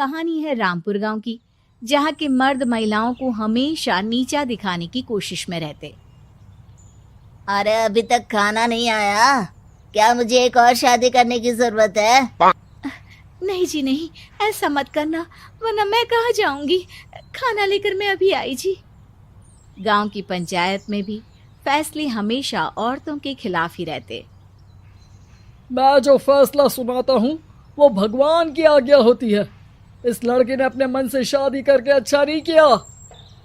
कहानी है रामपुर गांव की, जहां के मर्द महिलाओं को हमेशा नीचा दिखाने की कोशिश में रहते। अरे अभी तक खाना नहीं आया क्या? मुझे एक और शादी करने की जरूरत है। नहीं जी नहीं, ऐसा मत करना, वरना मैं कहाँ जाऊंगी। खाना लेकर मैं अभी आई जी। गांव की पंचायत में भी फैसले हमेशा औरतों के खिलाफ ही रहते। मैं जो फैसला सुनाता हूँ वो भगवान की आज्ञा होती है। इस लड़के ने अपने मन से शादी करके अच्छा नहीं किया।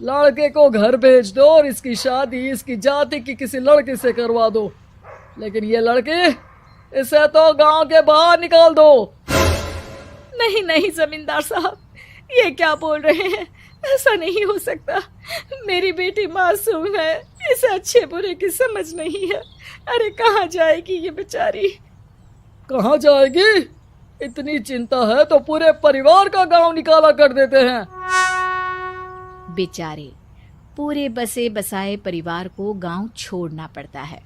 लड़के को घर भेज दो और इसकी शादी इसकी जाति की किसी लड़के से करवा दो। लेकिन ये लड़की, इसे तो गांव के बाहर निकाल दो। नहीं नहीं जमींदार साहब, ये क्या बोल रहे हैं? ऐसा नहीं हो सकता। मेरी बेटी मासूम है, इसे अच्छे बुरे की समझ नहीं है। अरे कहाँ जाएगी ये बेचारी? कहाँ जाएगी? इतनी चिंता है तो पूरे परिवार का गांव निकाला कर देते हैं। बेचारे पूरे बसे बसाए परिवार को गांव छोड़ना पड़ता है।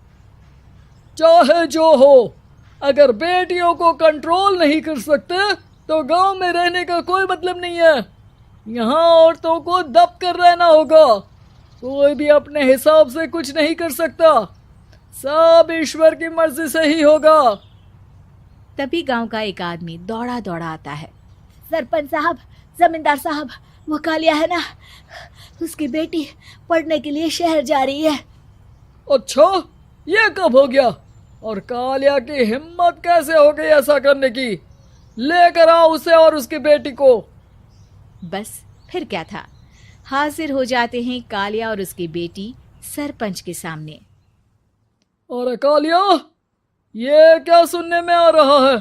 चाहे जो हो, अगर बेटियों को कंट्रोल नहीं कर सकते तो गांव में रहने का कोई मतलब नहीं है। यहाँ औरतों को दब कर रहना होगा। कोई भी अपने हिसाब से कुछ नहीं कर सकता, सब ईश्वर की मर्जी से ही होगा। तभी गांव का एक आदमी दौड़ा दौड़ा आता है। सरपंच साहब, जमींदार साहब, वो कालिया है ना, उसकी बेटी पढ़ने के लिए शहर जा रही है। अच्छा, ये कब हो गया? और कालिया की हिम्मत कैसे हो गई ऐसा करने की? लेकर आओ उसे और उसकी बेटी को। बस फिर क्या था, हाजिर हो जाते हैं कालिया और उसकी बेटी सरपंच के सामने। अरे कालिया, ये क्या सुनने में आ रहा है?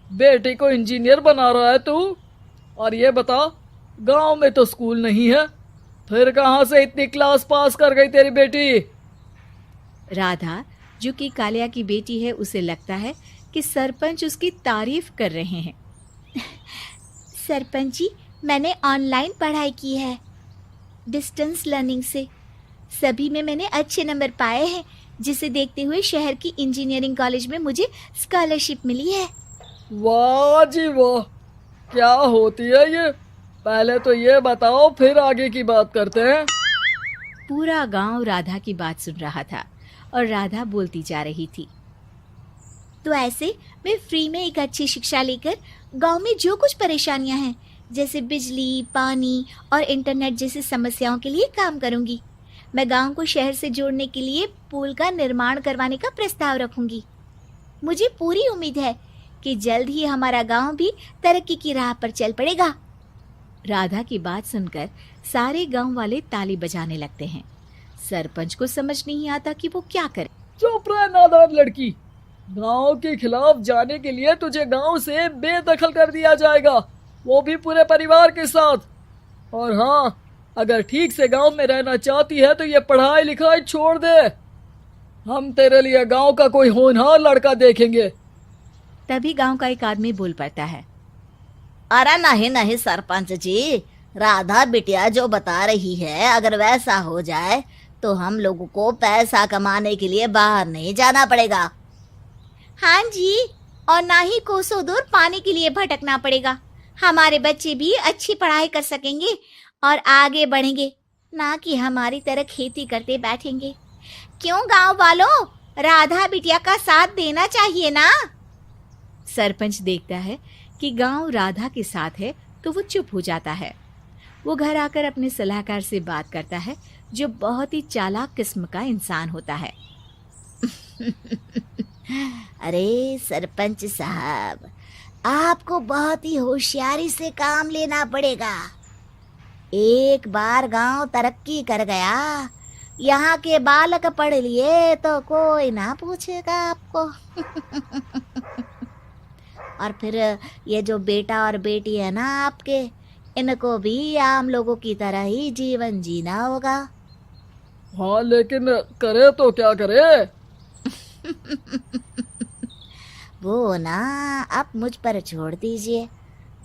बेटी को इंजीनियर बना रहा है तू? और ये बता, गांव में तो स्कूल नहीं है, फिर कहाँ से इतनी क्लास पास कर गई तेरी बेटी? राधा, जो कि कालिया की बेटी है, उसे लगता है कि सरपंच उसकी तारीफ कर रहे हैं। सरपंच जी, मैंने ऑनलाइन पढ़ाई की है, डिस्टेंस लर्निंग से। सभी में मैंने अच्छे नंबर पाए हैं, जिसे देखते हुए शहर की इंजीनियरिंग कॉलेज में मुझे स्कॉलरशिप मिली है। वाह जी वाह, क्या होती है ये? पहले तो ये बताओ, फिर आगे की बात करते हैं। पूरा गांव राधा की बात सुन रहा था और राधा बोलती जा रही थी। तो ऐसे मैं फ्री में एक अच्छी शिक्षा लेकर गांव में जो कुछ परेशानियां हैं, जैसे बिजली, पानी और इंटरनेट जैसी समस्याओं के लिए काम करूंगी। मैं गांव को शहर से जोड़ने के लिए पुल का निर्माण करवाने का प्रस्ताव रखूंगी। मुझे पूरी उम्मीद है कि जल्द ही हमारा गांव भी तरक्की की राह पर चल पड़ेगा। राधा की बात सुनकर सारे गांव वाले ताली बजाने लगते हैं। सरपंच को समझ नहीं आता कि वो क्या करे। चुप रह नादान लड़की, गांव के खिलाफ जाने के लिए तुझे गांव से बेदखल कर दिया जाएगा, वो भी पूरे परिवार के साथ। और हाँ, अगर ठीक से गांव में रहना चाहती है तो ये पढ़ाई लिखाई छोड़ दे। हम तेरे लिए गांव का कोई होनहार लड़का देखेंगे। तभी गांव का एक आदमी बोल पड़ता है। अरे नहीं नहीं सरपंच जी, राधा बिटिया जो बता रही है, अगर वैसा हो जाए तो हम लोगों को पैसा कमाने के लिए बाहर नहीं जाना पड़ेगा। हाँ जी, और ना ही कोसों दूर पानी के लिए भटकना पड़ेगा। हमारे बच्चे भी अच्छी पढ़ाई कर सकेंगे और आगे बढ़ेंगे, ना कि हमारी तरह खेती करते बैठेंगे। क्यों गांव वालों, राधा बिटिया का साथ देना चाहिए ना। सरपंच देखता है कि गांव राधा के साथ है तो वो चुप हो जाता है। वो घर आकर अपने सलाहकार से बात करता है, जो बहुत ही चालाक किस्म का इंसान होता है। अरे सरपंच साहब, आपको बहुत ही होशियारी से काम लेना पड़ेगा। एक बार गांव तरक्की कर गया, यहाँ के बालक पढ़ लिए तो कोई ना पूछेगा आपको। और फिर ये जो बेटा और बेटी है ना आपके, इनको भी आम लोगों की तरह ही जीवन जीना होगा। हाँ, लेकिन करे तो क्या करे? वो ना आप मुझ पर छोड़ दीजिए,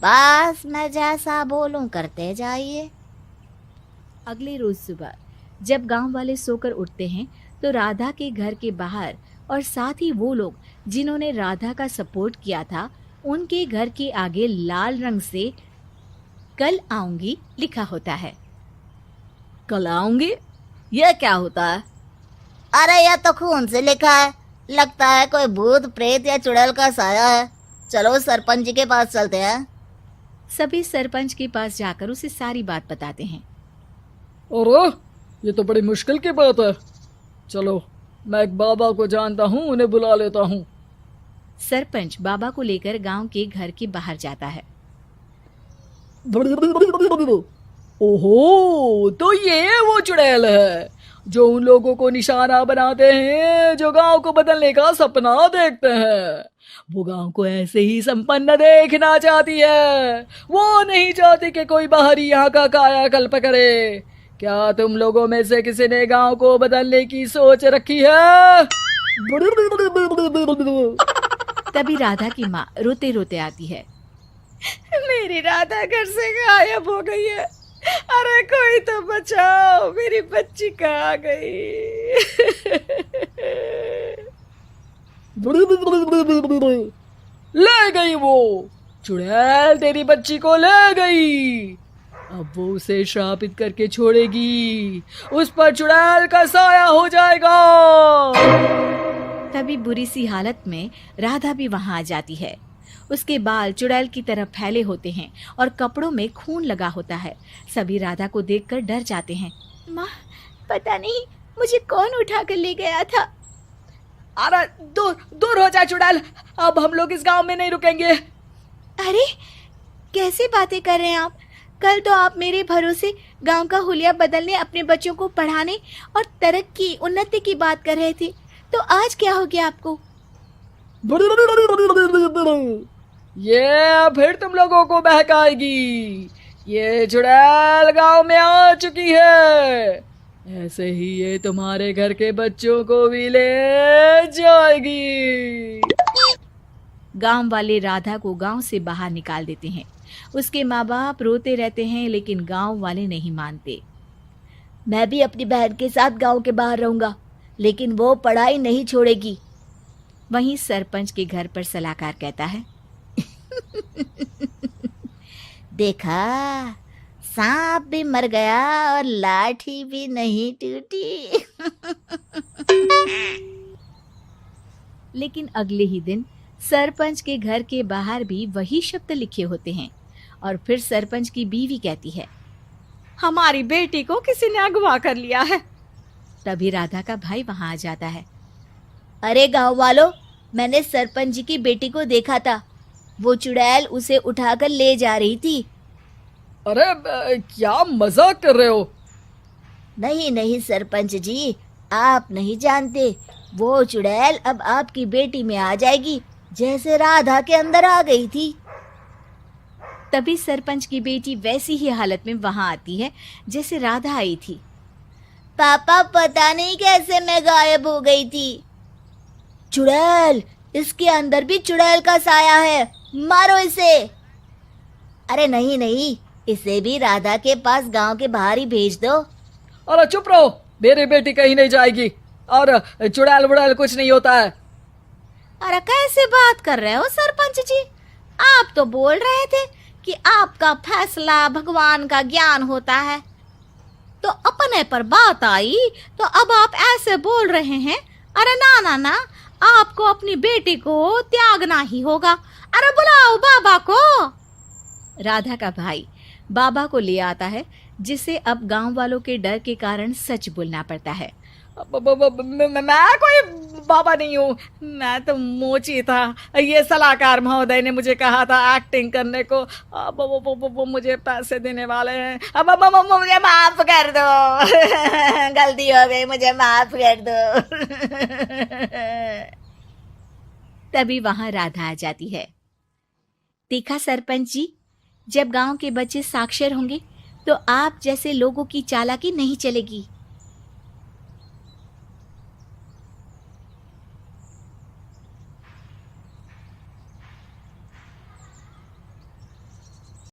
बस मैं जैसा बोलूं करते जाइए। अगले रोज सुबह जब गांव वाले सोकर उठते हैं तो राधा के घर के बाहर और साथ ही वो लोग जिन्होंने राधा का सपोर्ट किया था, उनके घर के आगे लाल रंग से कल आऊंगी लिखा होता है। कल आऊंगी, यह क्या होता है? अरे यह तो खून से लिखा है, लगता है कोई भूत प्रेत या चुड़ैल का साया है। चलो सरपंच जी के पास चलते हैं। सभी सरपंच के पास जाकर उसे सारी बात बताते हैं। अरे ये तो बड़ी मुश्किल की बात है। चलो मैं एक बाबा को जानता हूँ, उन्हें बुला लेता हूँ। सरपंच बाबा को लेकर गांव के घर के बाहर जाता है। ओहो, तो ये वो चुड़ैल है जो उन लोगों को निशाना बनाते हैं जो गांव को बदलने का सपना देखते हैं। वो गांव को ऐसे ही संपन्न देखना चाहती है, वो नहीं चाहती कि कोई बाहरी यहाँ का कायाकल्प करे। क्या तुम लोगों में से किसी ने गांव को बदलने की सोच रखी है? तभी राधा की माँ रोते रोते आती है। मेरी राधा घर से गायब हो गई है। अरे कोई तो बचाओ, मेरी बच्ची कहाँ गई? ले गई वो चुड़ैल, तेरी बच्ची को ले गई। अब वो उसे श्रापित करके छोड़ेगी, उस पर चुड़ैल का साया हो जाएगा। तभी बुरी सी हालत में राधा भी वहां आ जाती है। उसके बाल चुड़ैल की तरह फैले होते हैं और कपड़ों में खून लगा होता है। सभी राधा को देखकर डर जाते हैं। माँ, पता नहीं मुझे कौन उठा कर ले गया था। अरे दूर दूर हो जा चुड़ैल, अब हम लोग इस गांव में नहीं रुकेंगे। अरे कैसे बातें कर रहे हैं आप? कल तो आप मेरे भरोसे गांव का हुलिया बदलने, अपने बच्चों को पढ़ाने और तरक्की उन्नति की बात कर रहे थे, तो आज क्या हो गया आपको? ये फिर तुम लोगों को बहकाएगी। ये चुड़ैल गांव में आ चुकी है, ऐसे ही ये तुम्हारे घर के बच्चों को भी ले जाएगी। गांव वाले राधा को गांव से बाहर निकाल देते हैं। उसके माँ बाप रोते रहते हैं, लेकिन गांव वाले नहीं मानते। मैं भी अपनी बहन के साथ गांव के बाहर रहूंगा, लेकिन वो पढ़ाई नहीं छोड़ेगी। वहीं सरपंच के घर पर सलाहकार कहता है। देखा, सांप भी मर गया और लाठी भी नहीं टूटी। लेकिन अगले ही दिन सरपंच के घर के बाहर भी वही शब्द लिखे होते हैं। और फिर सरपंच की बीवी कहती है, हमारी बेटी को किसी ने अगवा कर लिया है। तभी राधा का भाई वहां आ जाता है। अरे गांव वालों, मैंने सरपंच जी की बेटी को देखा था। वो चुड़ैल उसे उठाकर ले जा रही थी। अरे क्या मजाक कर रहे हो? नहीं नहीं सरपंच जी, आप नहीं जानते। वो चुड़ैल अब आपकी बेटी में आ जाएगी, जैसे राधा के अंदर आ गई थी। तभी सरपंच की बेटी वैसी ही हालत में वहां आती है जैसे राधा आई थी। पापा, पता नहीं कैसे मैं गायब हो गई थी। चुड़ैल, इसके अंदर भी चुड़ैल का साया है, मारो इसे। अरे नहीं नहीं, इसे भी राधा के पास गांव के बाहर ही भेज दो। अरे चुप रहो, मेरी बेटी कहीं नहीं जाएगी और चुड़ैल वुड़ैल कुछ नहीं होता है। अरे कैसे बात कर रहे हो सरपंच जी? आप तो बोल रहे थे कि आपका फैसला भगवान का ज्ञान होता है, तो अपने पर बात आई तो अब आप ऐसे बोल रहे हैं। अरे ना ना ना, आपको अपनी बेटी को त्यागना ही होगा। अरे बुलाओ बाबा को। राधा का भाई बाबा को ले आता है, जिसे अब गांव वालों के डर के कारण सच बोलना पड़ता है। मैं कोई बाबा नहीं हूँ, मैं तो मोची था। ये सलाहकार महोदय ने मुझे कहा था एक्टिंग करने को। अब वो मुझे पैसे देने वाले हैं। अब मुझे माफ कर दो। गलती हो गई, मुझे माफ कर दो। तभी वहां राधा आ जाती है। देखा सरपंच जी, जब गांव के बच्चे साक्षर होंगे तो आप जैसे लोगों की चालाकी नहीं चलेगी।